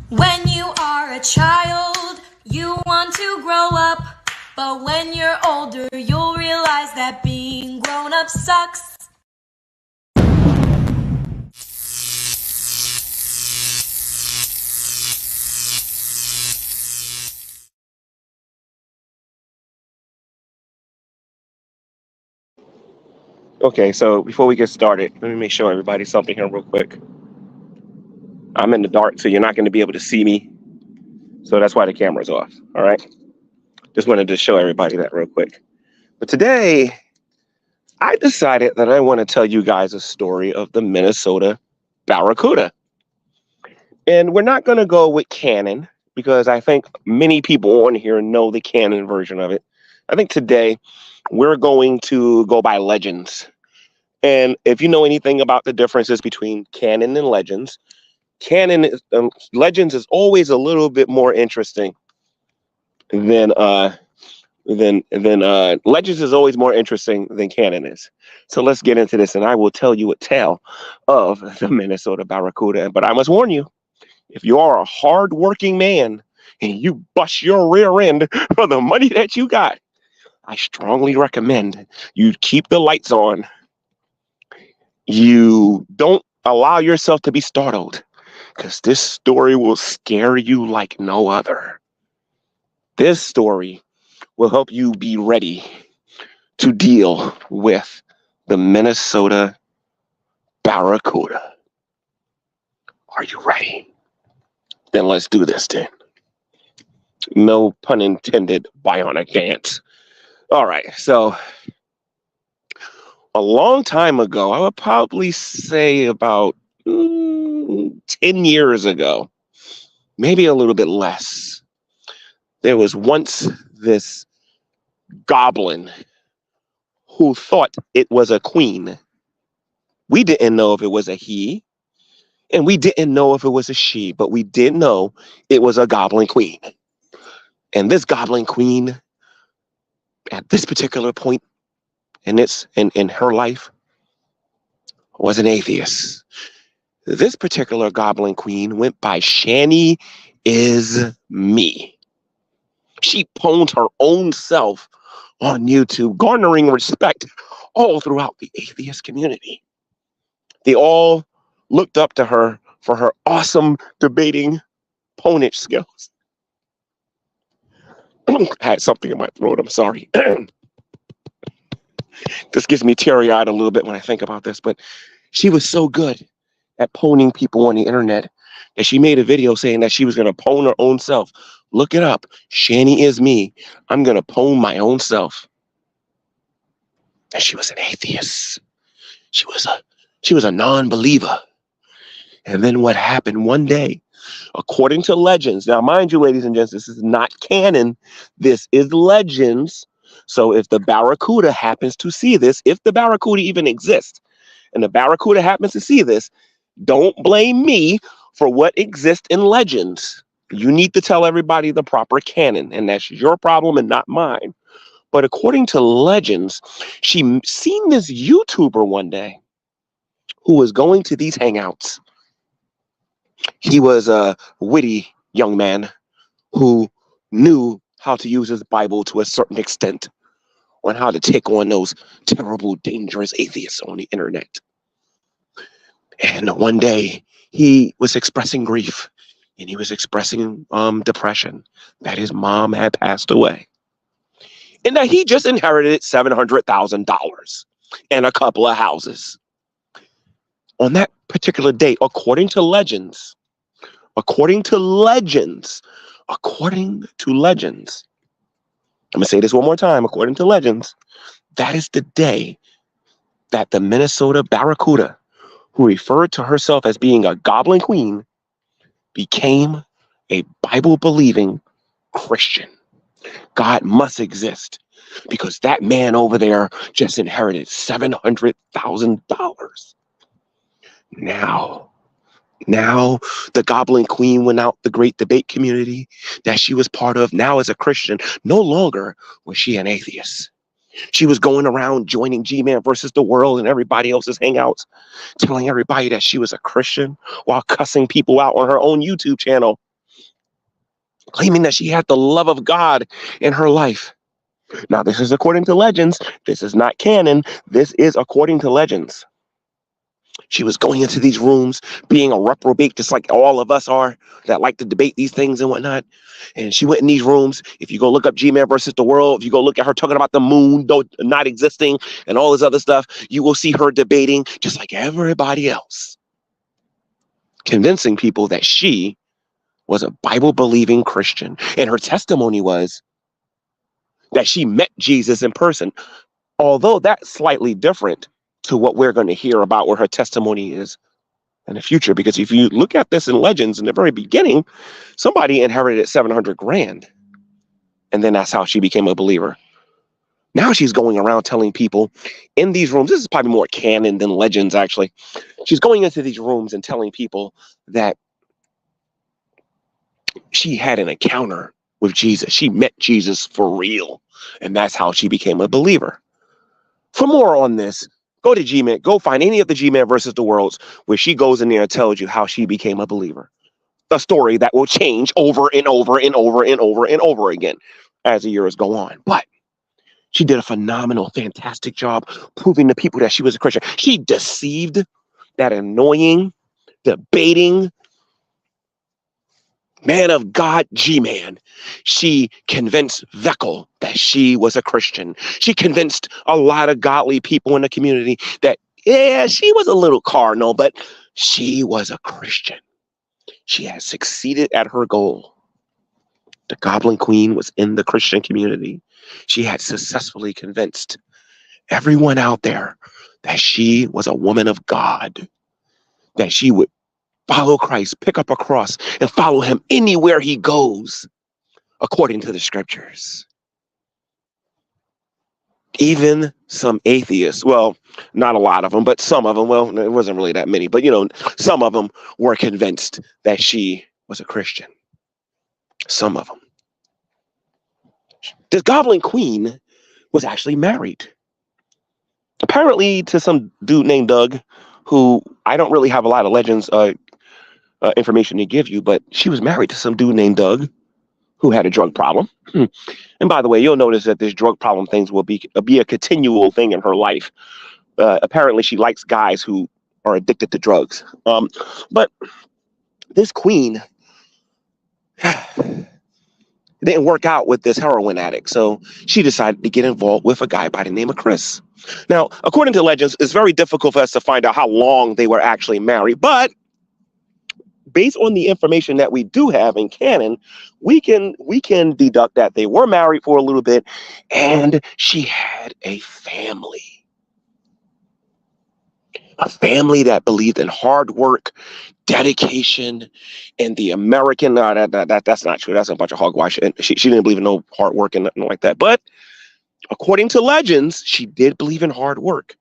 When you are a child, you want to grow up. But when you're older, you'll realize that being grown up sucks. Okay, so before we get started, let me make sure everybody something here real quick. I'm in the dark, so you're not going to be able to see me. So that's why the camera's off. All right. Just wanted to show everybody that real quick. But today, I decided that I want to tell you guys a story of the Minnesota barracuda. And we're not going to go with canon because I think many people on here know the canon version of it. I think today we're going to go by legends. And if you know anything about the differences between canon and legends, legends is always a little bit more interesting than legends is always more interesting than canon is. So let's get into this, and I will tell you a tale of the Minnesota barracuda. But I must warn you, if you are a hard-working man and you bust your rear end for the money that you got, I strongly recommend you keep the lights on. You don't allow yourself to be startled, because this story will scare you like no other. This story will help you be ready to deal with the Minnesota barracuda. Are you ready? Then let's do this then. No pun intended, bionic dance. All right, so a long time ago, I would probably say about 10 years ago, maybe a little bit less, there was once this goblin who thought it was a queen. We didn't know if it was a he, and we didn't know if it was a she, but we did know it was a goblin queen. And this goblin queen, at this particular point in her life, was an atheist. This particular goblin queen went by Shanny is me. She pwned her own self on YouTube, garnering respect all throughout the atheist community. They all looked up to her for her awesome debating ponage skills. I had something in my throat. I'm sorry. This gives me teary-eyed a little bit when I think about this, but she was so good at poning people on the internet that she made a video saying that she was going to pwn her own self. Look it up. Shanny is me. I'm going to pwn my own self. And she was an atheist. She was a non-believer. And then what happened one day, according to legends. Now, mind you, ladies and gents, this is not canon. This is legends. So if the barracuda happens to see this, if the barracuda even exists, and the barracuda happens to see this, don't blame me for what exists in legends. You need to tell everybody the proper canon, and that's your problem and not mine. But according to legends, she seen this YouTuber one day who was going to these hangouts. He was a witty young man who knew how to use his Bible to a certain extent on how to take on those terrible, dangerous atheists on the internet. And one day he was expressing grief, and he was expressing depression that his mom had passed away, and that he just inherited $700,000 and a couple of houses. On that particular day, according to legends, I'm going to say this one more time, according to legends, that is the day that the Minnesota barracuda, who referred to herself as being a goblin queen, became a Bible-believing Christian. God must exist, because that man over there just inherited $700,000. Now, the Goblin Queen went out the great debate community that she was part of. Now, as a Christian, no longer was she an atheist. She was going around joining G-Man versus the World and everybody else's hangouts, telling everybody that she was a Christian while cussing people out on her own YouTube channel. claiming that she had the love of God in her life. Now, this is according to legends. This is not canon. This is according to legends. She was going into these rooms being a reprobate, just like all of us are that like to debate these things and whatnot. And she went in these rooms. If you go look up G-Man versus the world, if you go look at her talking about the moon not existing and all this other stuff, you will see her debating just like everybody else, convincing people that she was a Bible-believing Christian. And her testimony was that she met Jesus in person, although that's slightly different to what we're going to hear about where her testimony is in the future. Because if you look at this in legends in the very beginning, somebody inherited 700 grand. And then that's how she became a believer. Now she's going around telling people in these rooms, this is probably more canon than legends, actually. She's going into these rooms and telling people that she had an encounter with Jesus. She met Jesus for real. And that's how she became a believer. For more on this, go to G-Man, go find any of the G-Man versus the Worlds where she goes in there and tells you how she became a believer. A story that will change over and over and over and over and over again as the years go on. But she did a phenomenal, fantastic job proving to people that she was a Christian. She deceived that annoying, debating man of God, G-Man. She convinced Veckel that she was a Christian. She convinced a lot of godly people in the community that, yeah, she was a little carnal, but she was a Christian. She had succeeded at her goal. The Goblin Queen was in the Christian community. She had successfully convinced everyone out there that she was a woman of God, that she would follow Christ, pick up a cross, and follow him anywhere he goes, according to the scriptures. Even some atheists, well, not a lot of them, but some of them, well, it wasn't really that many, but some of them were convinced that she was a Christian. Some of them. The Goblin Queen was actually married. Apparently to some dude named Doug, who I don't really have a lot of legends information to give you, but she was married to some dude named Doug who had a drug problem. And by the way, you'll notice that this drug problem things will be a continual thing in her life. Apparently she likes guys who are addicted to drugs. But this queen didn't work out with this heroin addict. So she decided to get involved with a guy by the name of Chris. Now, according to legends, it's very difficult for us to find out how long they were actually married, but based on the information that we do have in canon, we can deduct that they were married for a little bit and she had a family. A family that believed in hard work, dedication, and the American. That's not true. That's a bunch of hogwash. And she didn't believe in no hard work and nothing like that. But according to legends, she did believe in hard work.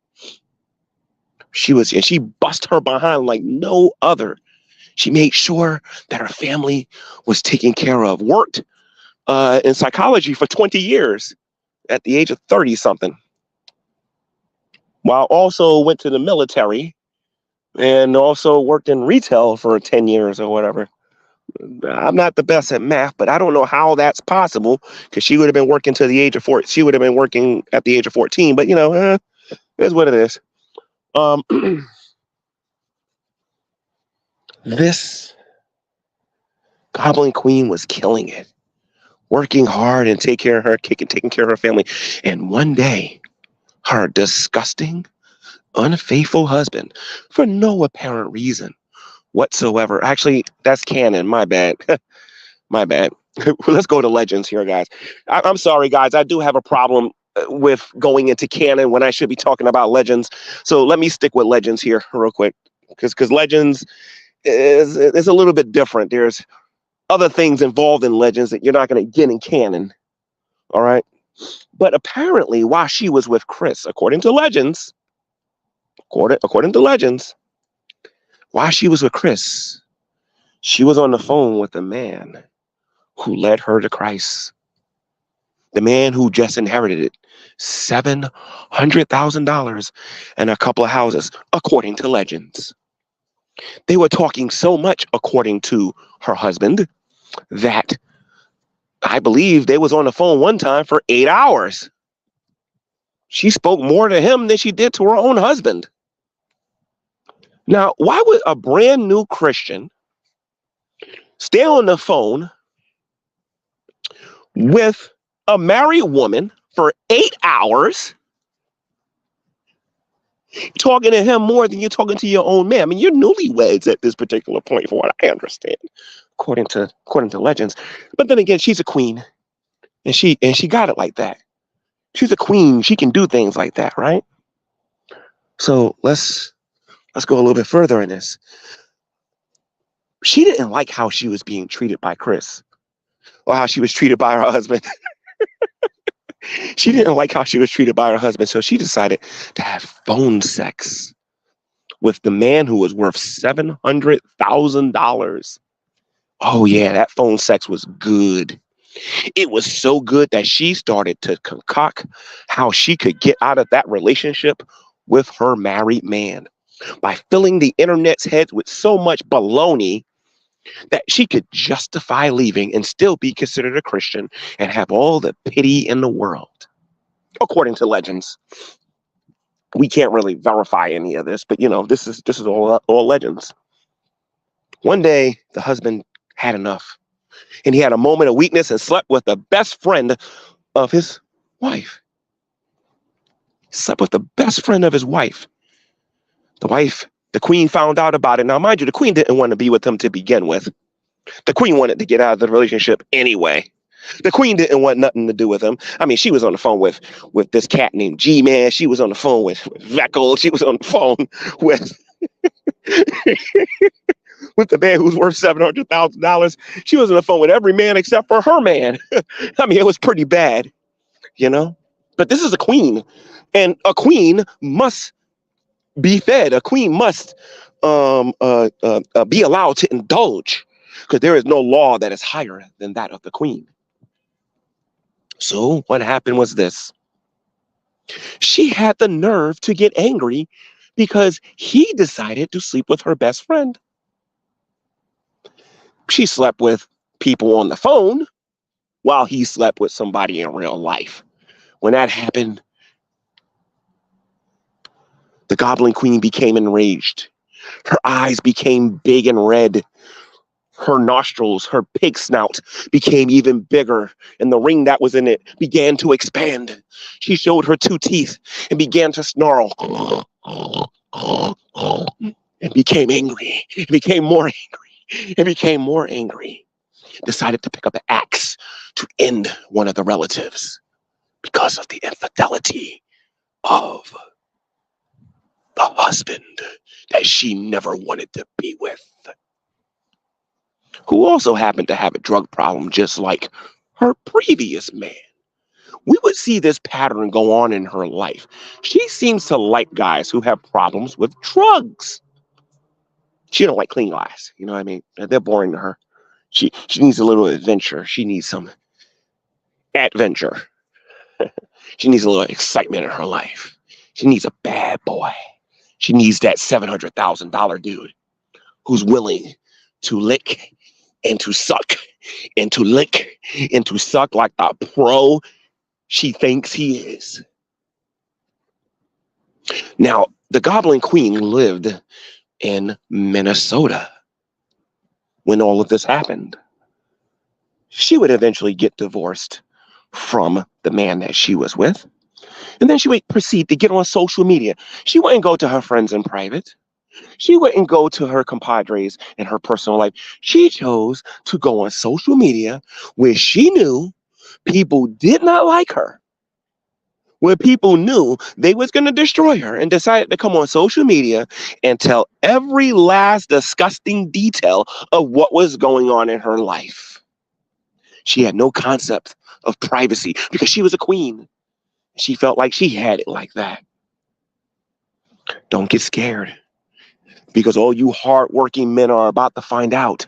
She bust her behind like no other. She made sure that her family was taken care of. Worked in psychology for 20 years at the age of 30 something. While also went to the military and also worked in retail for 10 years or whatever. I'm not the best at math, but I don't know how that's possible because she would have been working to the age of 4. She would have been working at the age of 14, but it is what it is. This Goblin Queen was killing it, working hard and taking care of her family. And one day, her disgusting, unfaithful husband, for no apparent reason whatsoever. Actually, that's canon. My bad. My bad. Let's go to legends here, guys. I'm sorry, guys. I do have a problem with going into canon when I should be talking about legends. So let me stick with legends here real quick, because legends is a little bit different. There's other things involved in legends that you're not going to get in canon. All right. But apparently, while she was with Chris, according to legends, while she was with Chris, she was on the phone with a man who led her to Christ. The man who just inherited $700,000 and a couple of houses, according to legends. They were talking so much, according to her husband, that I believe they was on the phone one time for 8 hours. She spoke more to him than she did to her own husband. Now, why would a brand new Christian stay on the phone with a married woman for 8 hours, talking to him more than you're talking to your own man? I mean, you're newlyweds at this particular point, for what I understand, according to legends. But then again, she's a queen, and she got it like that. She's a queen. She can do things like that, right? So let's go a little bit further in this. She didn't like how she was being treated by Chris, or how she was treated by her husband. She didn't like how she was treated by her husband, so she decided to have phone sex with the man who was worth $700,000. Oh yeah, that phone sex was good. It was so good that she started to concoct how she could get out of that relationship with her married man by filling the internet's heads with so much baloney that she could justify leaving and still be considered a Christian and have all the pity in the world, according to legends. We can't really verify any of this, but this is all legends. One day, the husband had enough, and he had a moment of weakness and slept with the best friend of his wife. Slept with the best friend of his wife. The queen found out about it. Now, mind you, the queen didn't want to be with him to begin with. The queen wanted to get out of the relationship anyway. The queen didn't want nothing to do with him. I mean, she was on the phone with this cat named G-Man. She was on the phone with Veckle. She was on the phone with with the man who's worth $700,000. She was on the phone with every man except for her man. I mean, it was pretty bad, But this is a queen, and a queen must be fed. A queen must be allowed to indulge, because there is no law that is higher than that of the queen. So what happened was this. She had the nerve to get angry because he decided to sleep with her best friend. She slept with people on the phone while he slept with somebody in real life. When that happened, the Goblin Queen became enraged. Her eyes became big and red. Her nostrils, her pig snout became even bigger, and the ring that was in it began to expand. She showed her 2 teeth and began to snarl and became angry. It became more angry. It became more angry. Decided to pick up an axe to end one of the relatives because of the infidelity of the husband that she never wanted to be with, who also happened to have a drug problem just like her previous man. We would see this pattern go on in her life. She seems to like guys who have problems with drugs. She don't like clean guys, you know what I mean? They're boring to her. She needs a little adventure. She needs some adventure. She needs a little excitement in her life. She needs a bad boy. She needs that $700,000 dude who's willing to lick and to suck and to lick and to suck like the pro she thinks he is. Now, the Goblin Queen lived in Minnesota when all of this happened. She would eventually get divorced from the man that she was with. And then she would proceed to get on social media. She wouldn't go to her friends in private. She wouldn't go to her compadres in her personal life. She chose to go on social media where she knew people did not like her, where people knew they was going to destroy her, and decided to come on social media and tell every last disgusting detail of what was going on in her life. She had no concept of privacy because she was a queen. She felt like she had it like that. Don't get scared, because all you hardworking men are about to find out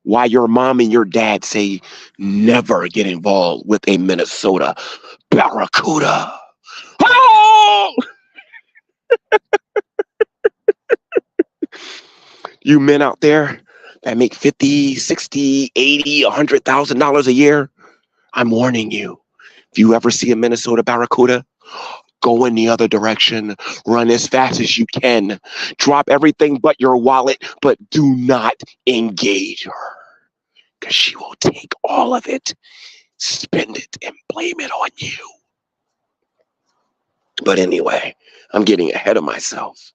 why your mom and your dad say never get involved with a Minnesota barracuda. Oh! You men out there that make $50, $60, $80, $100,000 a year, I'm warning you. If you ever see a Minnesota barracuda, go in the other direction. Run as fast as you can. Drop everything but your wallet, but do not engage her. Because she will take all of it, spend it, and blame it on you. But anyway, I'm getting ahead of myself.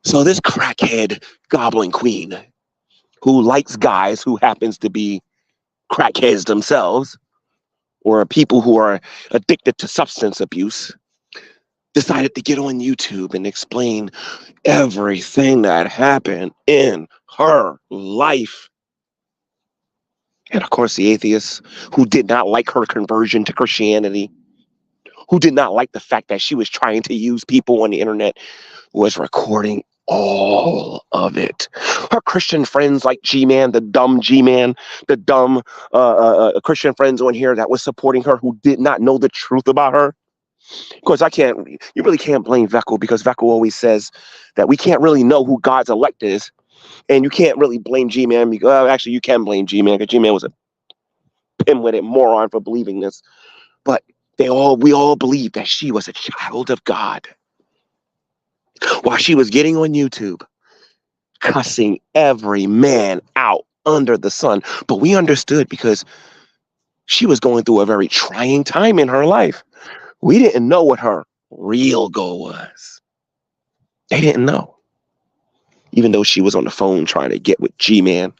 So this crackhead goblin queen who likes guys who happens to be crackheads themselves or people who are addicted to substance abuse decided to get on YouTube and explain everything that happened in her life. And of course, the atheists who did not like her conversion to Christianity, who did not like the fact that she was trying to use people on the internet, was recording all of it. Her Christian friends like G-Man, the dumb G-Man, the dumb Christian friends on here that was supporting her who did not know the truth about her. Of course, you really can't blame Veckel because Veckel always says that we can't really know who God's elect is. And you can't really blame G-Man because, well, actually, you can blame G-Man because G-Man was a pinwitted moron for believing this. But we all believe that she was a child of God. While she was getting on YouTube, cussing every man out under the sun. But we understood because she was going through a very trying time in her life. We didn't know what her real goal was. They didn't know. Even though she was on the phone trying to get with G-Man.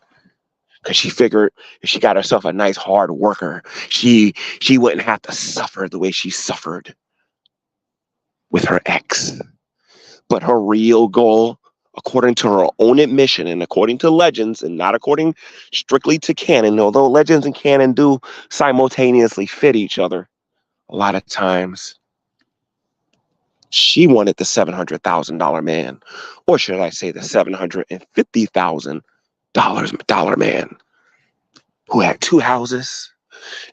Because she figured if she got herself a nice hard worker, she wouldn't have to suffer the way she suffered with her ex. But her real goal, according to her own admission and according to legends and not according strictly to canon, although legends and canon do simultaneously fit each other a lot of times, she wanted the $700,000 man, or should I say the $750,000 man who had 2 houses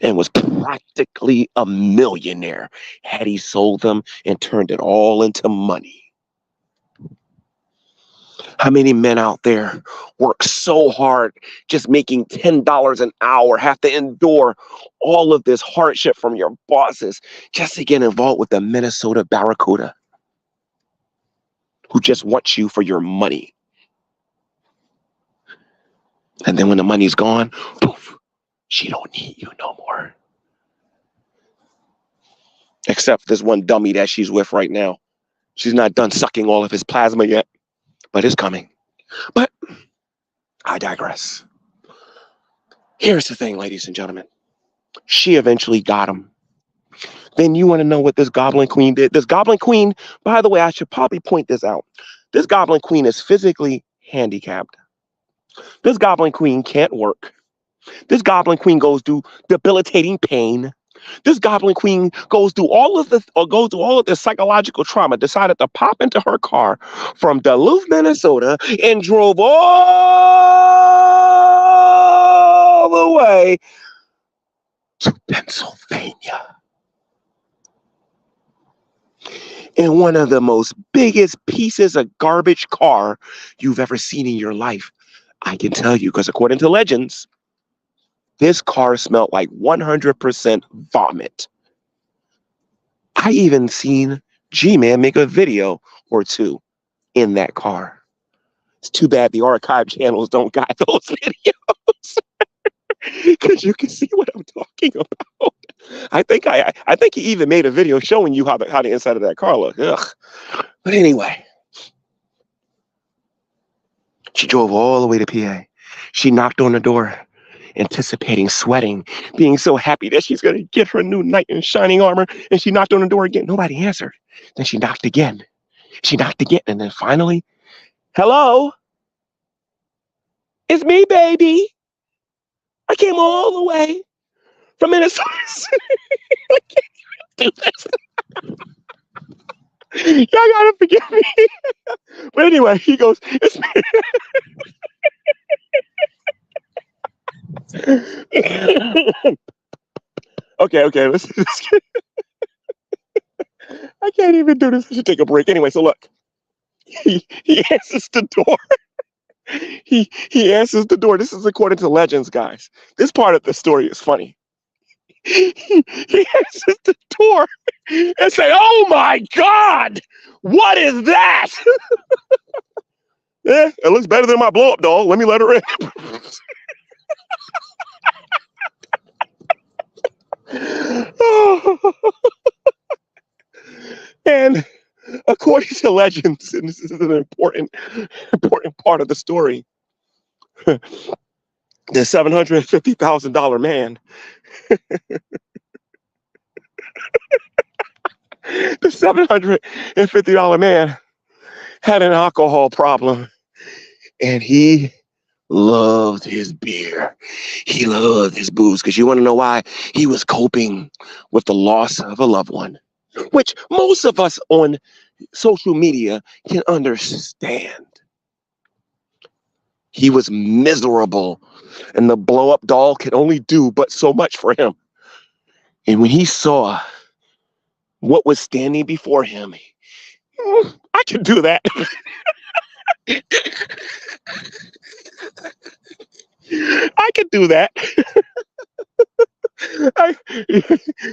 and was practically a millionaire had he sold them and turned it all into money. How many men out there work so hard just making $10 an hour, have to endure all of this hardship from your bosses just to get involved with the Minnesota barracuda who just wants you for your money? And then when the money's gone, poof, she don't need you no more. Except this one dummy that she's with right now. She's not done sucking all of his plasma yet, but it's coming. But I digress. Here's the thing, ladies and gentlemen. She eventually got him. Then you want to know what this Goblin Queen did? This Goblin Queen, by the way, I should probably point this out. This Goblin Queen is physically handicapped. This Goblin Queen can't work. This Goblin Queen goes through debilitating pain. This Goblin Queen goes through all of the psychological trauma, decided to pop into her car from Duluth, Minnesota, and drove all the way to Pennsylvania. In one of the most biggest pieces of garbage car you've ever seen in your life. I can tell you, because according to legends, this car smelled like 100% vomit. I even seen G-Man make a video or two in that car. It's too bad the archive channels don't got those videos because you can see what I'm talking about. I think he even made a video showing you how the inside of that car looked. Ugh. But anyway, she drove all the way to PA. She knocked on the door, anticipating, sweating, being so happy that she's going to get her new knight in shining armor. And she knocked on the door again. Nobody answered. Then she knocked again. She knocked again. And then finally, hello? It's me, baby. I came all the way from Minnesota. I can't do this. Y'all gotta forgive me. But anyway, he goes, it's me. Okay, let's I can't even do this. I should take a break. Anyway, so look. He answers the door. He answers the door. This is according to legends, guys. This part of the story is funny. he answers the door and say, "Oh my God, what is that?" Yeah, it looks better than my blow up doll. Let me let her in. And according to legends, and this is an important part of the story, the $750,000 man, the $750 man had an alcohol problem, and he loved his beer. He loved his booze, because you want to know why? He was coping with the loss of a loved one, which most of us on social media can understand. He was miserable, and the blow up doll could only do but so much for him. And when he saw what was standing before him, I could do that. I could do that. I,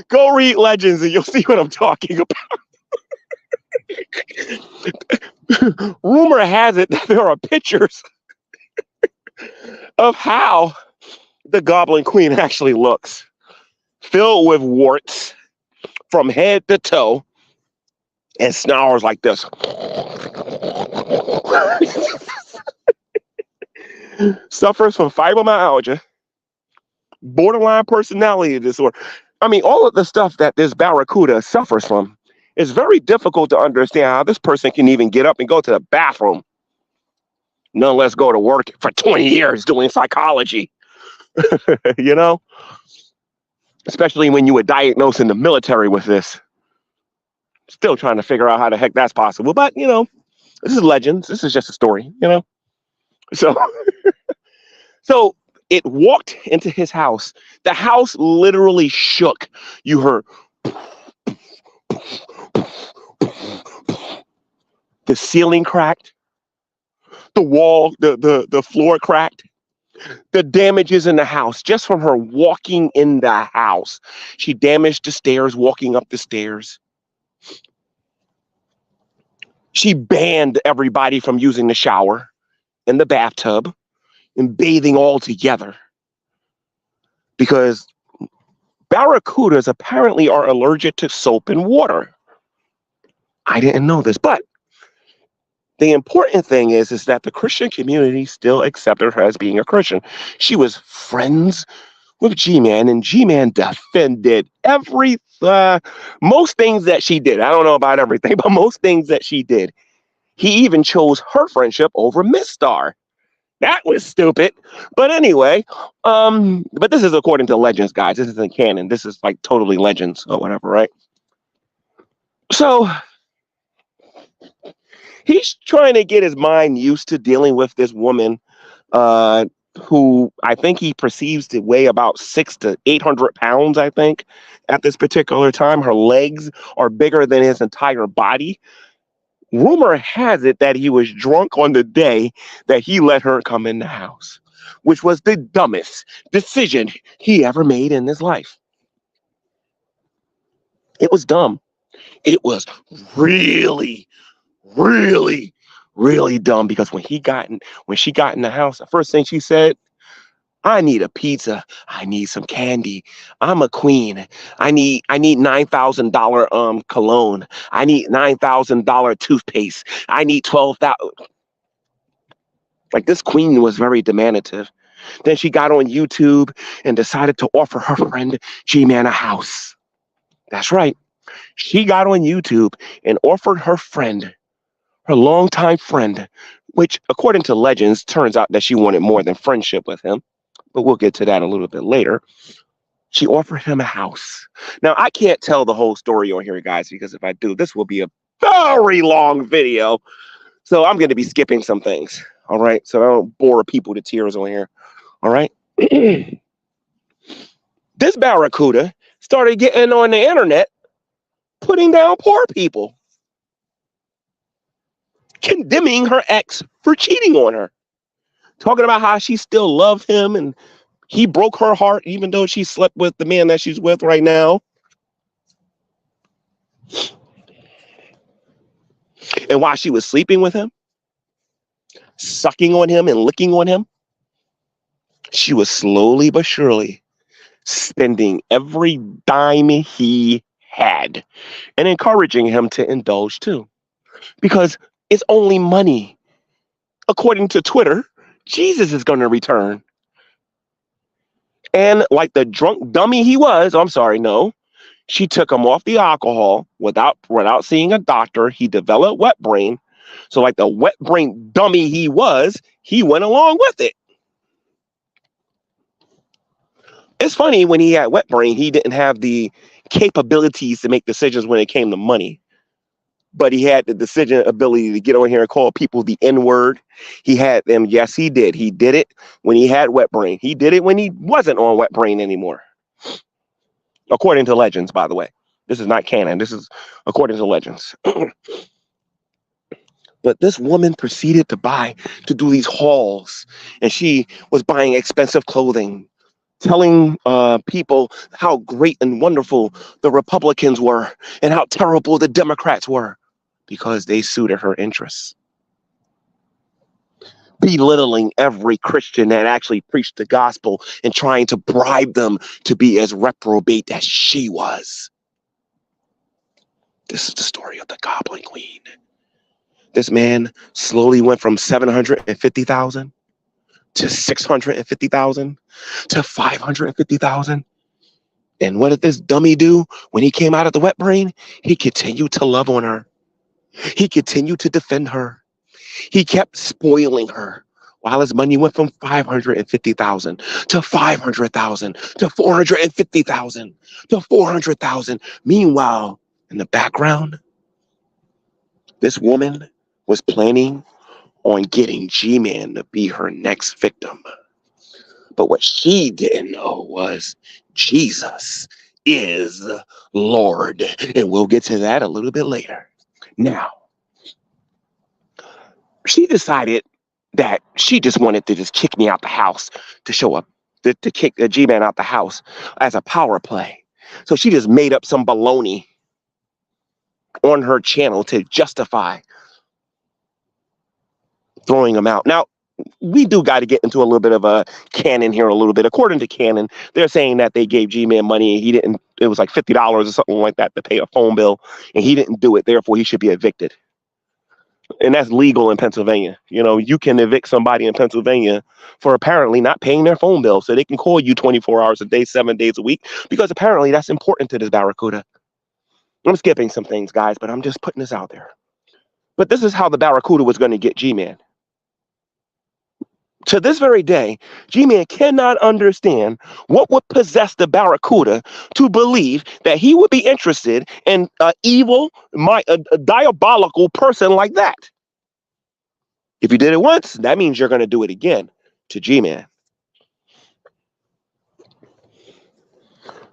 go read Legends and you'll see what I'm talking about. Rumor has it that there are pictures of how the Goblin Queen actually looks, filled with warts from head to toe, and snarls like this. Suffers from fibromyalgia, borderline personality disorder. I mean, all of the stuff that this barracuda suffers from is very difficult to understand how this person can even get up and go to the bathroom, none less go to work for 20 years doing psychology. You know, especially when you were diagnosed in the military with this. Still trying to figure out how the heck that's possible. But, you know, this is legends. This is just a story, you know? So, so it walked into his house. The house literally shook. You heard the ceiling cracked, the wall, the floor cracked. The damages in the house just from her walking in the house. She damaged the stairs, walking up the stairs. She banned everybody from using the shower and the bathtub and bathing all together, because barracudas apparently are allergic to soap and water. I didn't know this, but the important thing is that the Christian community still accepted her as being a Christian. She was friends with G-Man, and G-Man defended most things that she did. I don't know about everything, but most things that she did. He even chose her friendship over Miss Star. That was stupid. But anyway, but this is according to legends, guys. This isn't canon. This is like totally legends or whatever, right? So he's trying to get his mind used to dealing with this woman, who I think he perceives to weigh about 600 to 800 pounds, I think, at this particular time. Her legs are bigger than his entire body. Rumor has it that he was drunk on the day that he let her come in the house, which was the dumbest decision he ever made in his life. It was dumb. It was really, really, really dumb, because when she got in the house, the first thing she said, "I need a pizza. I need some candy. I'm a queen. I need $9,000 cologne. I need $9,000 toothpaste. I need 12,000." Like, this queen was very demandative. Then she got on YouTube and decided to offer her friend G-Man a house. That's right. She got on YouTube and offered her friend, her longtime friend, which according to legends turns out that she wanted more than friendship with him. But we'll get to that a little bit later. She offered him a house. Now, I can't tell the whole story on here, guys, because if I do, this will be a very long video. So I'm going to be skipping some things. All right. So I don't bore people to tears on here. All right. This barracuda started getting on the internet, putting down poor people, condemning her ex for cheating on her, talking about how she still loved him and He broke her heart, even though she slept with the man that she's with right now. And while she was sleeping with him, sucking on him and licking on him, she was slowly but surely spending every dime he had and encouraging him to indulge too. Because it's only money. According to Twitter, Jesus is going to return. And like the drunk dummy he was, I'm sorry, no, she took him off the alcohol without seeing a doctor. He developed wet brain. So like the wet brain dummy he was, he went along with it. It's funny, when he had wet brain, he didn't have the capabilities to make decisions when it came to money. But he had the decision ability to get on here and call people the N-word. He had them. Yes, he did. He did it when he had wet brain. He did it when he wasn't on wet brain anymore. According to legends, by the way. This is not canon. This is according to legends. But this woman proceeded to do these hauls, and she was buying expensive clothing, telling people how great and wonderful the Republicans were and how terrible the Democrats were because they suited her interests. Belittling every Christian that actually preached the gospel and trying to bribe them to be as reprobate as she was. This is the story of the Goblin Queen. This man slowly went from 750,000 to 650,000 to 550,000. And what did this dummy do when he came out of the wet brain? He continued to love on her. He continued to defend her. He kept spoiling her while his money went from 550,000 to 500,000 to 450,000 to 400,000. Meanwhile, in the background, this woman was planning on getting G-Man to be her next victim. But what she didn't know was Jesus is Lord. And we'll get to that a little bit later. Now, she decided that she just wanted to just kick me out the house to show up, to kick a G-Man out the house as a power play. So she just made up some baloney on her channel to justify throwing him out. Now, we do got to get into a little bit of a canon here a little bit. According to canon, they're saying that they gave G-Man money and he didn't, it was like $50 or something like that to pay a phone bill, and he didn't do it. Therefore, he should be evicted. And that's legal in Pennsylvania. You know, you can evict somebody in Pennsylvania for apparently not paying their phone bill. So they can call you 24 hours a day, 7 days a week, because apparently that's important to this barracuda. I'm skipping some things, guys, but I'm just putting this out there. But this is how the barracuda was going to get G-Man. To this very day, G-Man cannot understand what would possess the barracuda to believe that he would be interested in an evil, a diabolical person like that. If you did it once, that means you're going to do it again to G-Man.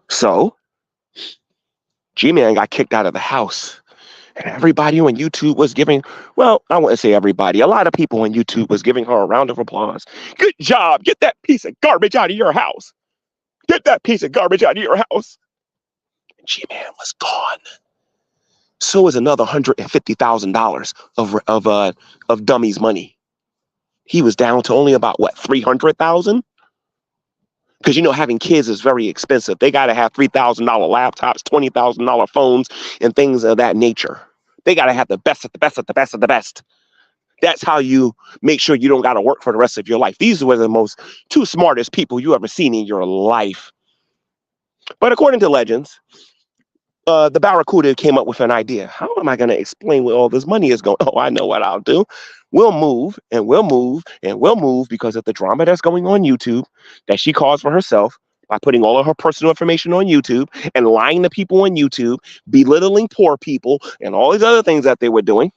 So, G-Man got kicked out of the house. And everybody on YouTube was giving, well, I wouldn't say everybody. A lot of people on YouTube was giving her a round of applause. Good job. Get that piece of garbage out of your house. Get that piece of garbage out of your house. And G-Man was gone. So was another $150,000 of dummies money. He was down to only about, what, 300,000? Because, you know, having kids is very expensive. They got to have $3,000 laptops, $20,000 phones, and things of that nature. They got to have the best of the best of the best of the best. That's how you make sure you don't got to work for the rest of your life. These were the two smartest people you ever seen in your life. But according to legends, the barracuda came up with an idea. How am I going to explain where all this money is going? Oh, I know what I'll do. We'll move and we'll move and we'll move because of the drama that's going on YouTube that she caused for herself by putting all of her personal information on YouTube and lying to people on YouTube, belittling poor people and all these other things that they were doing.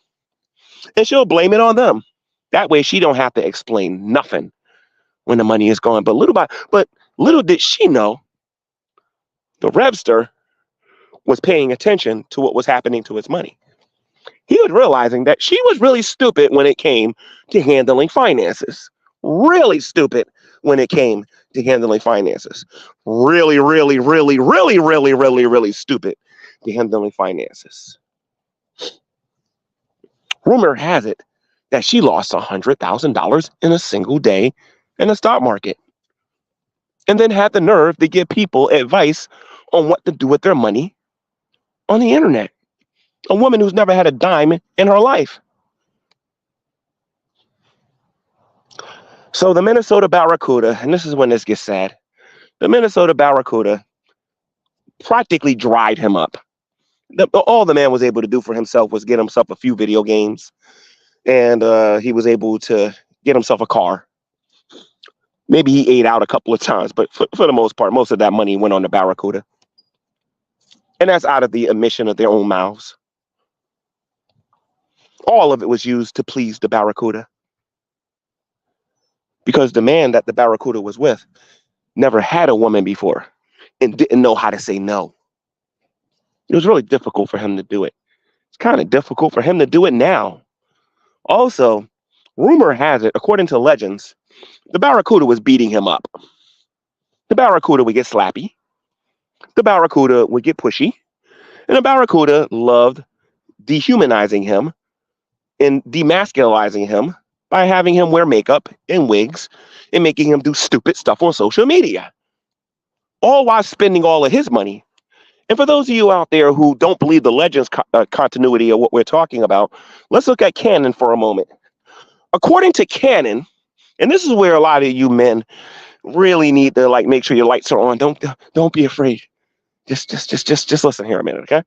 And she'll blame it on them. That way she don't have to explain nothing when the money is gone. But little did she know, the Revster was paying attention to what was happening to his money. He was realizing that she was really stupid when it came to handling finances. Really stupid when it came to handling finances. Really, really, really, really, really, really, really stupid to handling finances. Rumor has it that she lost $100,000 in a single day in the stock market, and then had the nerve to give people advice on what to do with their money on the internet. A woman who's never had a dime in her life. So the Minnesota Barracuda, and this is when this gets sad, the Minnesota Barracuda practically dried him up. All the man was able to do for himself was get himself a few video games, and he was able to get himself a car. Maybe he ate out a couple of times, but for the most part, most of that money went on the Barracuda. And that's out of the admission of their own mouths. All of it was used to please the Barracuda. Because the man that the Barracuda was with never had a woman before and didn't know how to say no. It was really difficult for him to do it. It's kind of difficult for him to do it now. Also, rumor has it, according to legends, the Barracuda was beating him up. The Barracuda would get slappy. The Barracuda would get pushy. And the Barracuda loved dehumanizing him and demasculizing him by having him wear makeup and wigs and making him do stupid stuff on social media. All while spending all of his money. And for those of you out there who don't believe the legends continuity of what we're talking about, let's look at canon for a moment. According to canon, and this is where a lot of you men really need to like make sure your lights are on. Don't be afraid. Just listen here a minute, okay?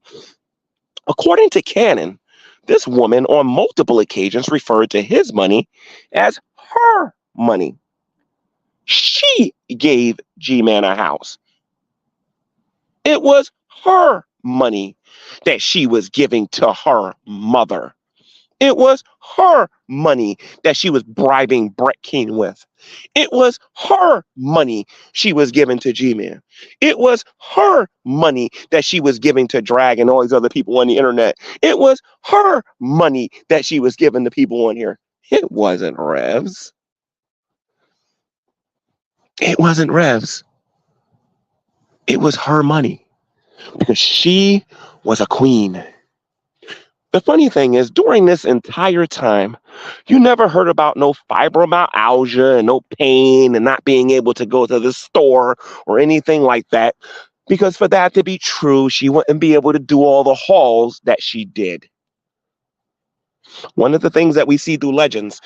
According to canon, this woman on multiple occasions referred to his money as her money. She gave G-Man a house. It was her money that she was giving to her mother. It was her money that she was bribing Brett King with. It was her money she was giving to G-Man. It was her money that she was giving to Drag and all these other people on the internet. It was her money that she was giving to people on here. It wasn't Rev's. It wasn't Rev's. It was her money because she was a queen. The funny thing is, during this entire time, you never heard about no fibromyalgia and no pain and not being able to go to the store or anything like that. Because for that to be true, she wouldn't be able to do all the hauls that she did. One of the things that we see through legends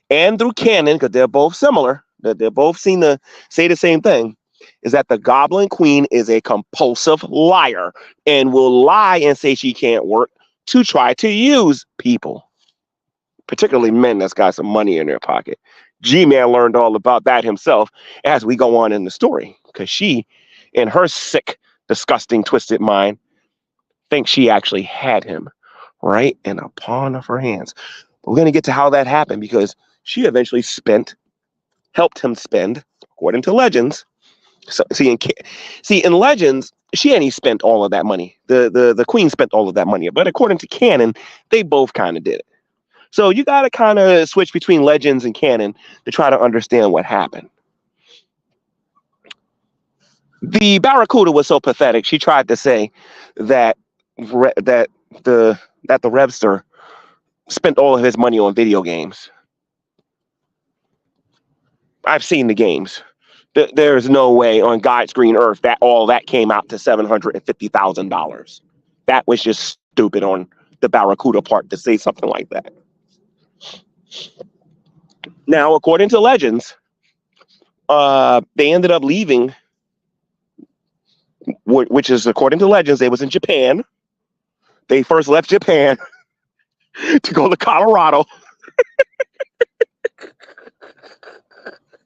and through canon, because they're both similar, that they're both seem to say the same thing, is that the Goblin Queen is a compulsive liar and will lie and say she can't work to try to use people, particularly men that's got some money in their pocket. G-Man learned all about that himself as we go on in the story, because she, in her sick, disgusting, twisted mind, thinks she actually had him right in a palm of her hands. But we're going to get to how that happened, because she eventually helped him spend, according to legends. So, see, in legends, Shanny spent all of that money. The queen spent all of that money. But according to canon, they both kind of did it. So you got to kind of switch between legends and canon to try to understand what happened. The Barracuda was so pathetic. She tried to say that the Revster spent all of his money on video games. I've seen the games. There's no way on God's green earth that all that came out to $750,000. That was just stupid on the Barracuda part to say something like that. Now, according to legends, they ended up leaving, which is according to legends, they was in Japan. They first left Japan to go to Colorado.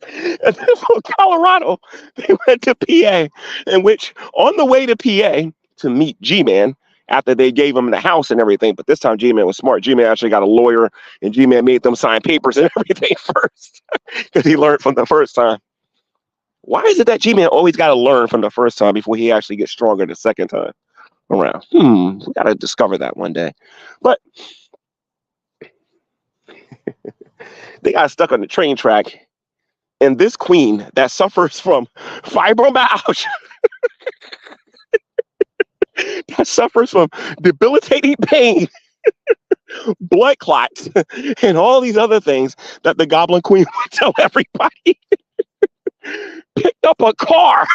And then from Colorado, they went to PA, in which on the way to PA to meet G-Man, after they gave him the house and everything, but this time G-Man was smart. G-Man actually got a lawyer, and G-Man made them sign papers and everything first, because he learned from the first time. Why is it that G-Man always got to learn from the first time before he actually gets stronger the second time around? We got to discover that one day. But they got stuck on the train track And this queen that suffers from fibromyalgia, that suffers from debilitating pain, blood clots, and all these other things that the Goblin Queen would tell everybody, picked up a car,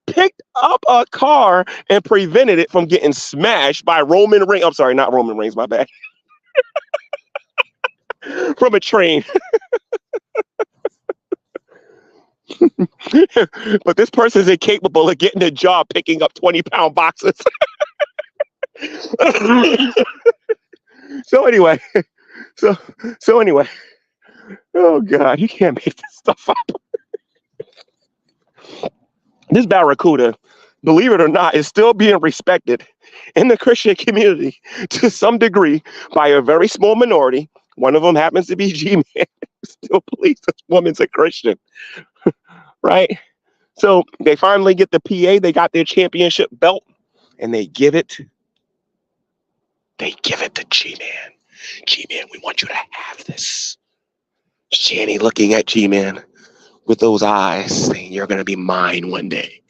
picked up a car and prevented it from getting smashed by Roman Reigns. I'm sorry, not Roman Reigns, my bad. From a train. But this person is incapable of getting a job picking up 20-pound boxes. so anyway, so so anyway, oh God, you can't make this stuff up. This barracuda, believe it or not, is still being respected in the Christian community to some degree by a very small minority. One of them happens to be G-Man, who still believes this woman's a Christian, right? So they finally get the PA, they got their championship belt, and they give it to G-Man. G-Man, we want you to have this. Shanny looking at G-Man with those eyes, saying, you're going to be mine one day.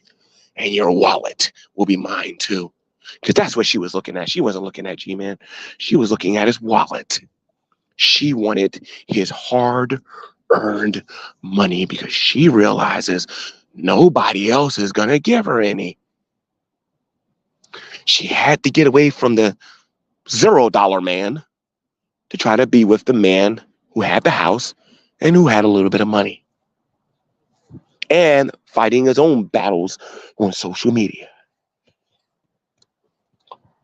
And your wallet will be mine too. Because that's what she was looking at. She wasn't looking at G-Man. She was looking at his wallet. She wanted his hard-earned money because she realizes nobody else is going to give her any. She had to get away from the $0 man to try to be with the man who had the house and who had a little bit of money. And fighting his own battles on social media.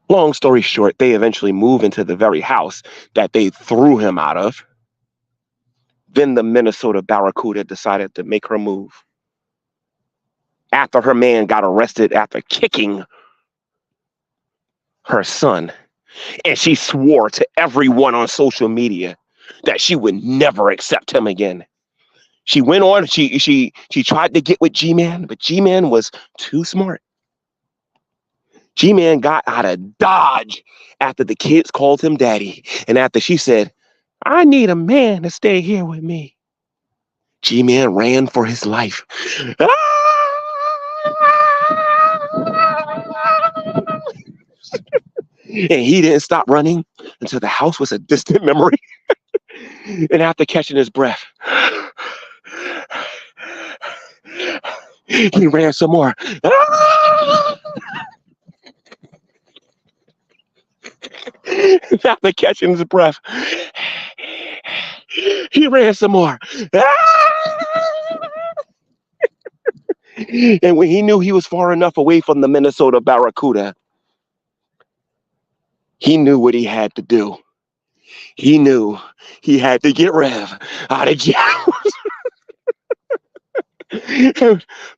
Long story short, they eventually move into the very house that they threw him out of. Then the Minnesota Barracuda decided to make her move. After her man got arrested after kicking her son. And she swore to everyone on social media that she would never accept him again. She went on, she tried to get with G-Man, but G-Man was too smart. G-Man got out of Dodge after the kids called him daddy. And after she said, I need a man to stay here with me. G-Man ran for his life. And he didn't stop running until the house was a distant memory. And after catching his breath, he ran some more. After catching his breath, he ran some more. And when he knew he was far enough away from the Minnesota Barracuda, he knew what he had to do. He knew he had to get Rev out of jail.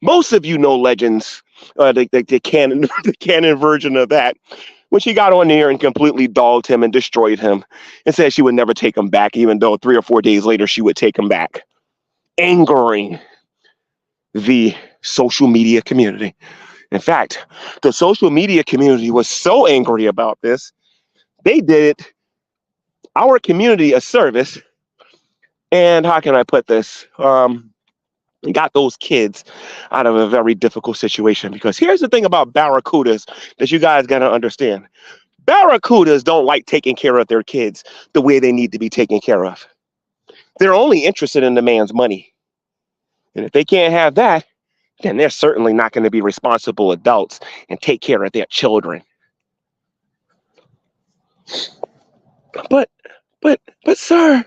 Most of you know Legends, the canon version of that, when she got on there and completely dogged him and destroyed him and said she would never take him back, even though 3 or 4 days later she would take him back, angering the social media community. In fact, the social media community was so angry about this, they did our community a service. And how can I put this? Got those kids out of a very difficult situation. Because here's the thing about barracudas that you guys got to understand. Barracudas don't like taking care of their kids the way they need to be taken care of. They're only interested in the man's money. And if they can't have that, then they're certainly not going to be responsible adults and take care of their children. But sir,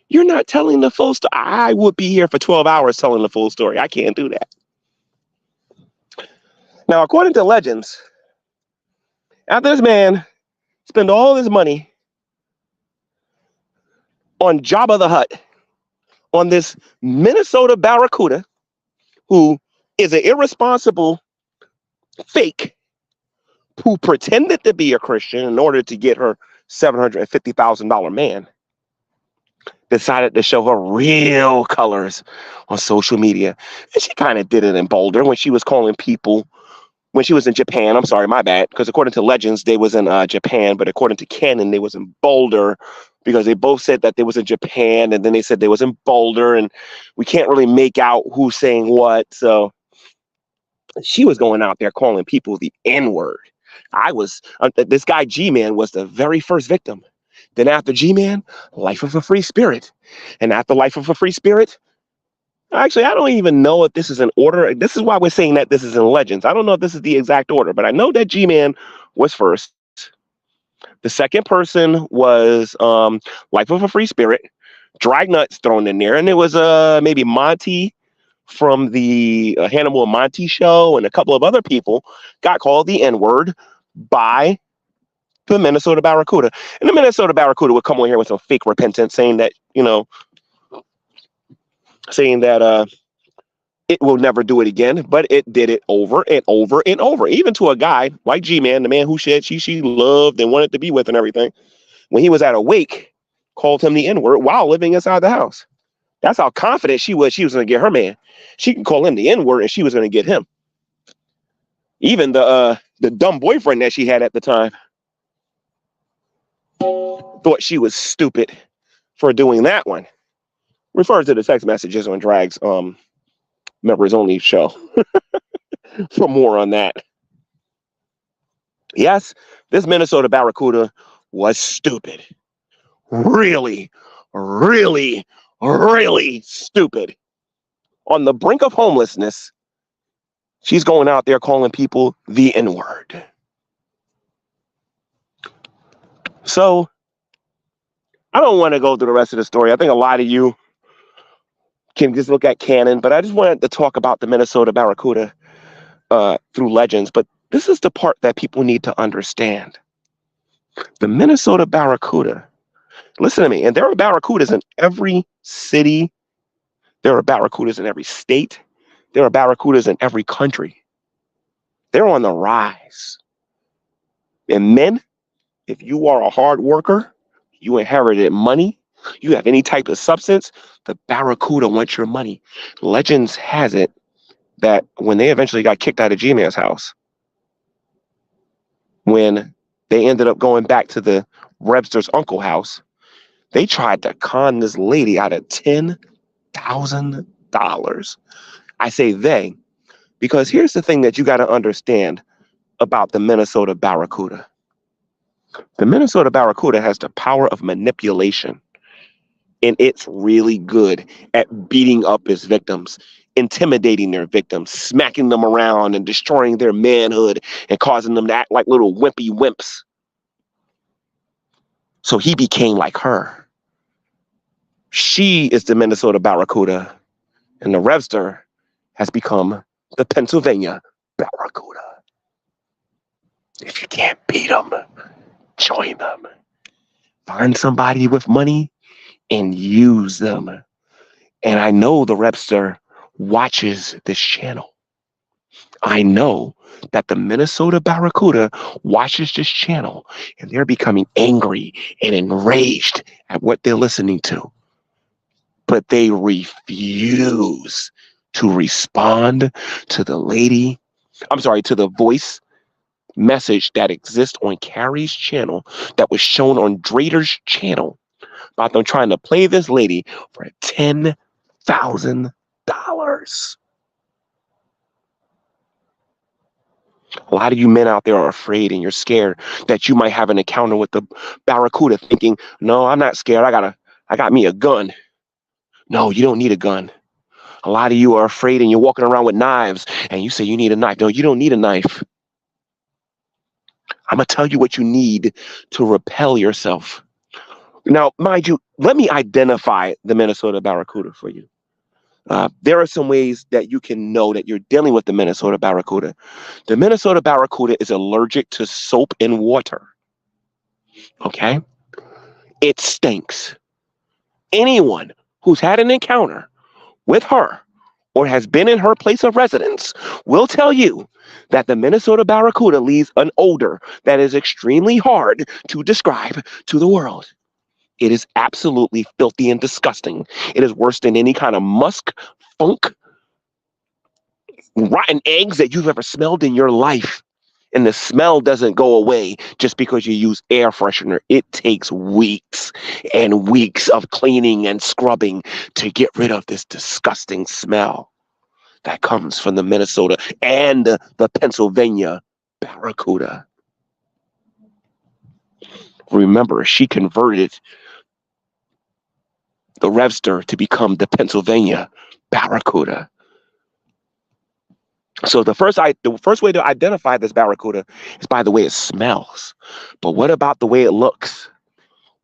you're not telling the full story. I would be here for 12 hours telling the full story. I can't do that. Now, according to Legends, after this man spent all his money on Jabba the Hutt, on this Minnesota Barracuda, who is an irresponsible fake who pretended to be a Christian in order to get her $750,000 man, decided to show her real colors on social media. And she kind of did it in Boulder when she was calling people when she was in Japan. I'm sorry, my bad. Because according to legends, they was in Japan, but according to canon, they was in Boulder, because they both said that they was in Japan, and then they said they was in Boulder, and we can't really make out who's saying what. So she was going out there calling people the N-word. This guy G-Man was the very first victim. Then after G-Man, Life of a Free Spirit. And after Life of a Free Spirit, actually, I don't even know if this is an order. This is why we're saying that this is in Legends. I don't know if this is the exact order, but I know that G-Man was first. The second person was Life of a Free Spirit. Dragnuts thrown in there. And it was maybe Monty from the Hannibal and Monty show, and a couple of other people got called the N-word by the Minnesota Barracuda. And the Minnesota Barracuda would come on here with some fake repentance, saying that, it will never do it again, but it did it over and over and over, even to a guy like G-Man, the man who said she loved and wanted to be with and everything. When he was at a wake, called him the N-word while living inside the house. That's how confident she was going to get her man. She could call him the N-word and she was going to get him. Even the dumb boyfriend that she had at the time thought she was stupid for doing that one. Refers to the text messages on Drag's members only show for more on that. Yes, this Minnesota Barracuda was stupid. Really, really, really stupid. On the brink of homelessness, she's going out there calling people the N-word. So I don't want to go through the rest of the story. I think a lot of you can just look at canon, but I just wanted to talk about the Minnesota Barracuda through legends. But this is the part that people need to understand. The Minnesota Barracuda, listen to me, and there are barracudas in every city. There are barracudas in every state. There are barracudas in every country. They're on the rise. And men, if you are a hard worker, you inherited money, you have any type of substance, the barracuda wants your money. Legends has it that when they eventually got kicked out of G-Man's house, when they ended up going back to the Rebster's uncle house, they tried to con this lady out of $10,000. I say they, because here's the thing that you got to understand about the Minnesota Barracuda. The Minnesota Barracuda has the power of manipulation, and it's really good at beating up its victims, intimidating their victims, smacking them around and destroying their manhood and causing them to act like little wimpy wimps. So he became like her. She is the Minnesota Barracuda, and the Revster has become the Pennsylvania Barracuda. If you can't beat them, join them. Find somebody with money and use them. And I know the Revster watches this channel. I know that the Minnesota Barracuda watches this channel, and they're becoming angry and enraged at what they're listening to. But they refuse to respond to the to the voice message that exists on Carrie's channel, that was shown on Drader's channel, about them trying to play this lady for $10,000. A lot of you men out there are afraid, and you're scared that you might have an encounter with the Barracuda, thinking, no, I'm not scared. I got me a gun. No, you don't need a gun. A lot of you are afraid, and you're walking around with knives, and you say you need a knife. No, you don't need a knife. I'm going to tell you what you need to repel yourself. Now, mind you, let me identify the Minnesota Barracuda for you. There are some ways that you can know that you're dealing with the Minnesota Barracuda. The Minnesota Barracuda is allergic to soap and water. Okay? It stinks. Anyone who's had an encounter with her or has been in her place of residence will tell you that the Minnesota Barracuda leaves an odor that is extremely hard to describe to the world. It is absolutely filthy and disgusting. It is worse than any kind of musk, funk, rotten eggs that you've ever smelled in your life. And the smell doesn't go away just because you use air freshener. It takes weeks and weeks of cleaning and scrubbing to get rid of this disgusting smell that comes from the Minnesota and the Pennsylvania barracuda. Remember, she converted the Revster to become the Pennsylvania barracuda. So the first way to identify this barracuda is by the way it smells. But what about the way it looks?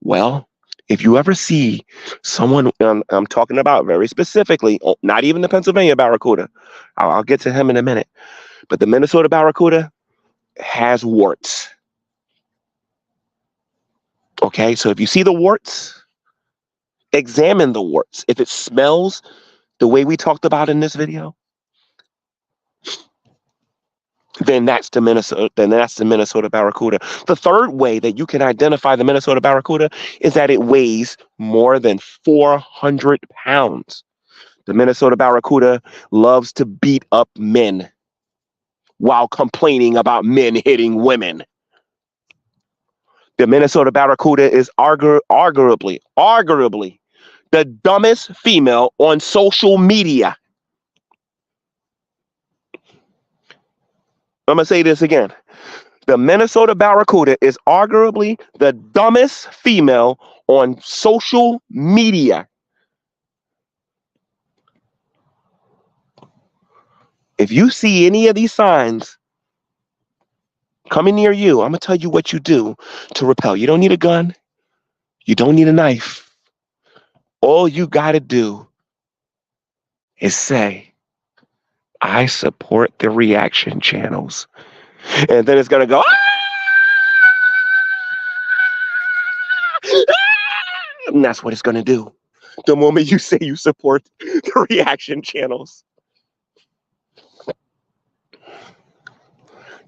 Well, if you ever see someone, I'm talking about very specifically, not even the Pennsylvania barracuda. I'll get to him in a minute. But the Minnesota barracuda has warts. Okay, so if you see the warts, examine the warts. If it smells the way we talked about in this video, then that's the Minnesota barracuda. The third way that you can identify the Minnesota barracuda is that it weighs more than 400 pounds. The Minnesota barracuda loves to beat up men while complaining about men hitting women. The Minnesota barracuda is arguably the dumbest female on social media. I'm going to say this again. The Minnesota barracuda is arguably the dumbest female on social media. If you see any of these signs coming near you, I'm going to tell you what you do to repel. You don't need a gun. You don't need a knife. All you got to do is say, I support the reaction channels. And then it's going to go, and that's what it's going to do. The moment you say you support the reaction channels.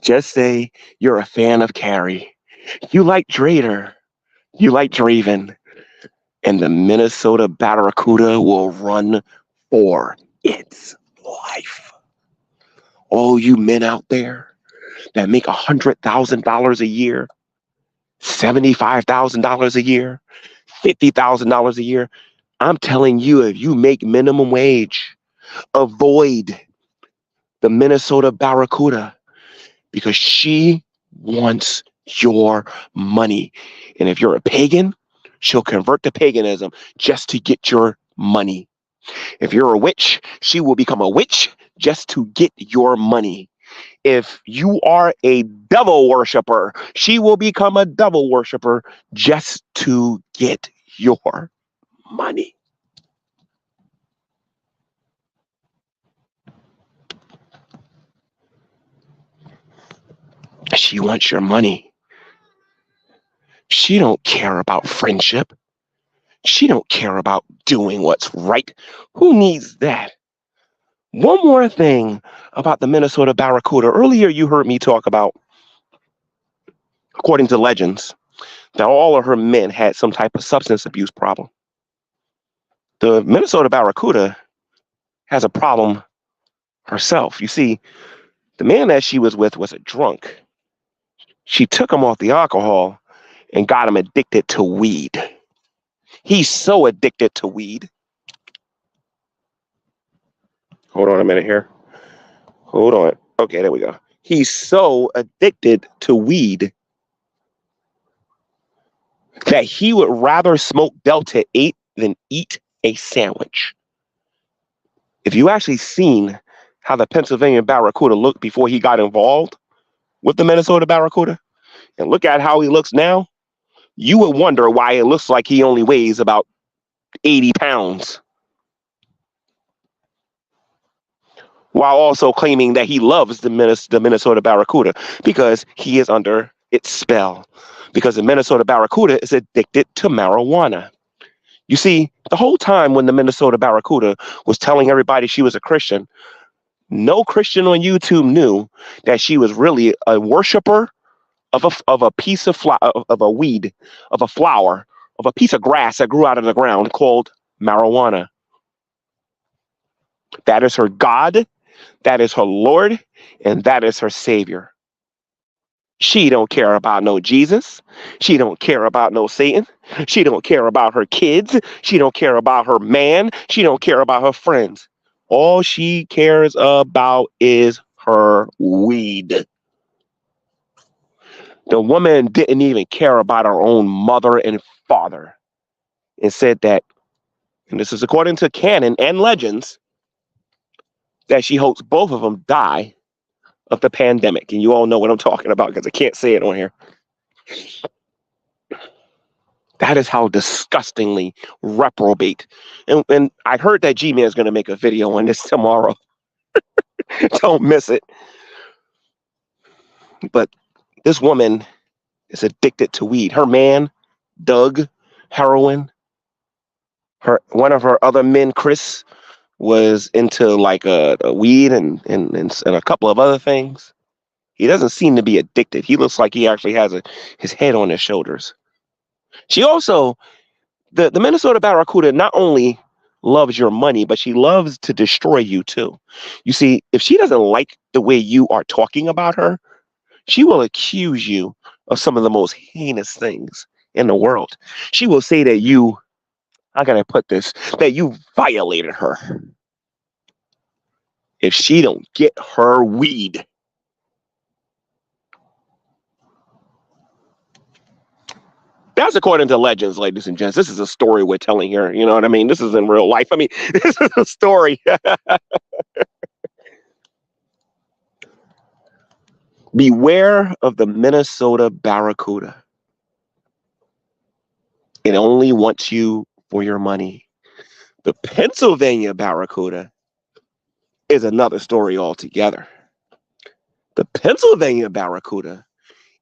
Just say you're a fan of Carrie. You like Drader. You like Draven. And the Minnesota barracuda will run for its life. All you men out there that make $100,000 a year, $75,000 a year, $50,000 a year, I'm telling you, if you make minimum wage, avoid the Minnesota barracuda because she wants your money. And if you're a pagan, she'll convert to paganism just to get your money. If you're a witch, she will become a witch just to get your money. If you are a devil worshiper, she will become a devil worshiper just to get your money. She wants your money. She don't care about friendship. She don't care about doing what's right. Who needs that? One more thing about the Minnesota barracuda. Earlier, you heard me talk about, according to legends, that all of her men had some type of substance abuse problem. The Minnesota barracuda has a problem herself. You see, the man that she was with was a drunk. She took him off the alcohol and got him addicted to weed. He's so addicted to weed. Hold on a minute here. Hold on. Okay, there we go. He's so addicted to weed that he would rather smoke Delta 8 than eat a sandwich. If you actually seen how the Pennsylvania barracuda looked before he got involved with the Minnesota barracuda, and look at how he looks now, you would wonder why it looks like he only weighs about 80 pounds. While also claiming that he loves the Minnesota barracuda because he is under its spell. Because the Minnesota barracuda is addicted to marijuana. You see, the whole time when the Minnesota barracuda was telling everybody she was a Christian, no Christian on YouTube knew that she was really a worshiper of a piece of of a weed, of a flower, of a piece of grass that grew out of the ground called marijuana. That is her God. That is her Lord and that is her Savior. She don't care about no Jesus. She don't care about no Satan. She don't care about her kids. She don't care about her man. She don't care about her friends. All she cares about is her weed. The woman didn't even care about her own mother and father and said that, and this is according to canon and legends, that she hopes both of them die of the pandemic. And you all know what I'm talking about because I can't say it on here. That is how disgustingly reprobate. And I heard that G-Man is going to make a video on this tomorrow. Don't miss it. But this woman is addicted to weed. Her man, Doug, heroin. One of her other men, Chris, was into like a weed and a couple of other things. He doesn't seem to be addicted. He looks like he actually has his head on his shoulders. She also, the Minnesota Barracuda not only loves your money, but she loves to destroy you too. You see, if she doesn't like the way you are talking about her, she will accuse you of some of the most heinous things in the world. She will say that you, how can I put this, that you violated her if she don't get her weed. That's according to legends, ladies and gents. This is a story we're telling here. You know what I mean? This is in real life. I mean, this is a story. Beware of the Minnesota Barracuda. It only wants you for your money. The Pennsylvania Barracuda is another story altogether. The Pennsylvania Barracuda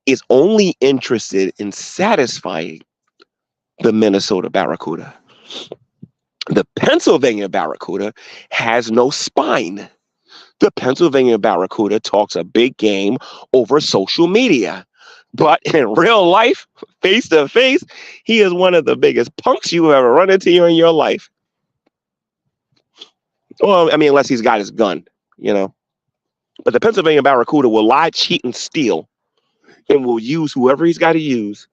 is only interested in satisfying the Minnesota Barracuda. The Pennsylvania Barracuda has no spine. The Pennsylvania Barracuda talks a big game over social media. But in real life, face to face, he is one of the biggest punks you ever run into in your life. Well, I mean, unless he's got his gun, you know. But the Pennsylvania Barracuda will lie, cheat, and steal, and will use whoever he's got to use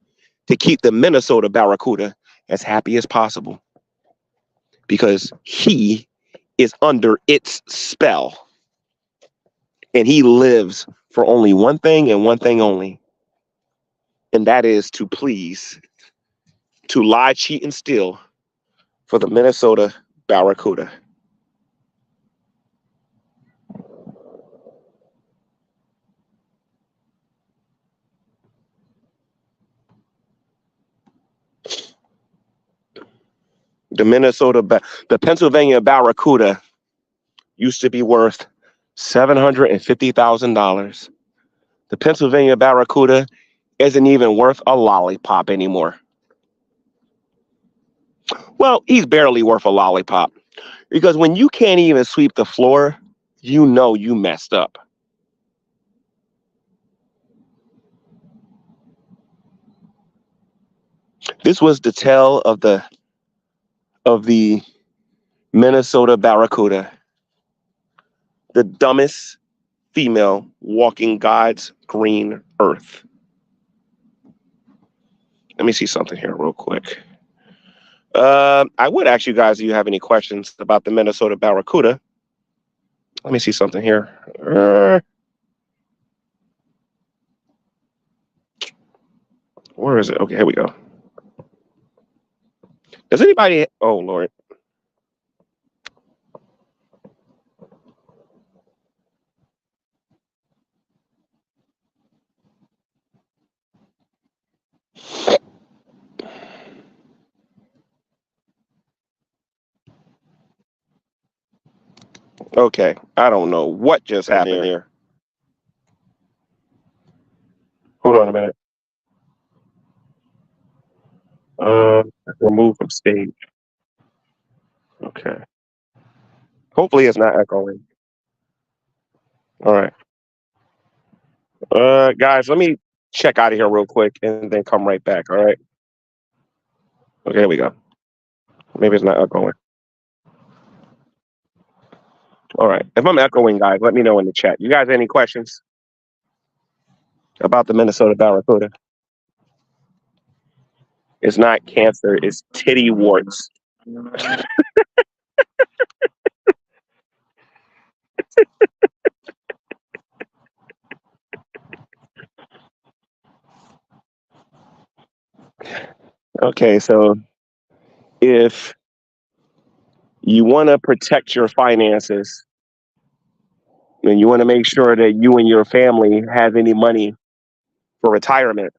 to keep the Minnesota Barracuda as happy as possible. Because he is under its spell. And he lives for only one thing and one thing only. And that is to please, to lie, cheat, and steal for the Minnesota Barracuda. The Pennsylvania Barracuda used to be worth $750,000. The Pennsylvania Barracuda isn't even worth a lollipop anymore. Well, he's barely worth a lollipop because when you can't even sweep the floor, you know you messed up. This was the tale of the Minnesota Barracuda, the dumbest female walking God's green earth. Let me see something here real quick. I would ask you guys if you have any questions about the Minnesota Barracuda. Let me see something here. Where is it? Okay, here we go. Does anybody? Oh Lord. Okay, I don't know what just happened there. Hold on a minute. Remove from stage. Okay. Hopefully it's not echoing. All right. Guys, let me check out of here real quick and then come right back. All right. Okay, here we go. Maybe it's not echoing. All right. If I'm echoing, guys, let me know in the chat. You guys, any questions about the Minnesota barracuda? It's not cancer. It's titty warts. Okay, so if you want to protect your finances and you want to make sure that you and your family have any money for retirement,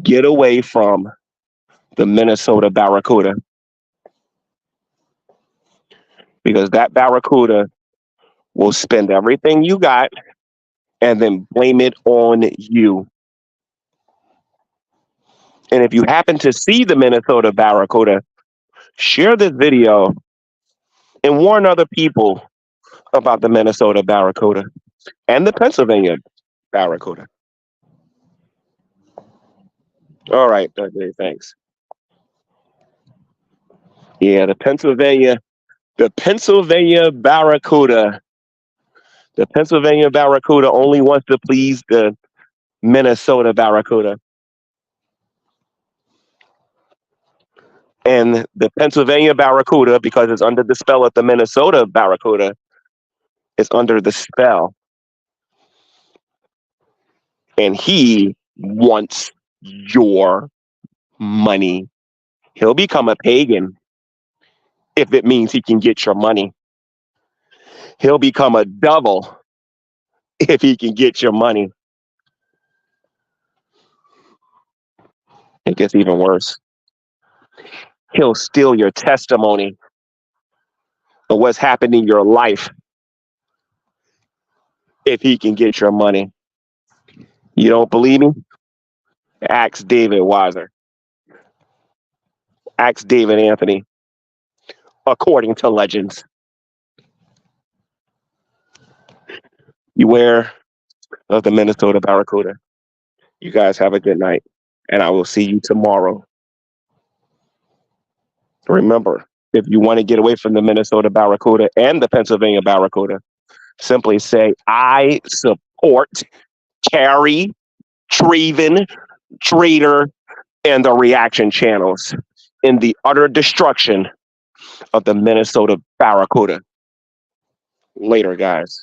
get away from the Minnesota barracuda, because that barracuda will spend everything you got and then blame it on you. And if you happen to see the Minnesota barracuda, share this video and warn other people about the Minnesota barracuda and the Pennsylvania barracuda. All right, Dudley, thanks. Yeah, the Pennsylvania barracuda. The Pennsylvania barracuda only wants to please the Minnesota barracuda. And the Pennsylvania barracuda, because it's under the spell of the Minnesota barracuda, is under the spell. And he wants your money. He'll become a pagan if it means he can get your money. He'll become a devil if he can get your money. It gets even worse. He'll steal your testimony of what's happened in your life if he can get your money. You don't believe me? Ask David Weiser. Ask David Anthony, according to legends. Beware of the Minnesota barracuda. You guys have a good night, and I will see you tomorrow. Remember, if you want to get away from the Minnesota barracuda and the Pennsylvania barracuda, simply say, I support Terry, Treven, Trader, and the reaction channels in the utter destruction of the Minnesota barracuda. Later, guys.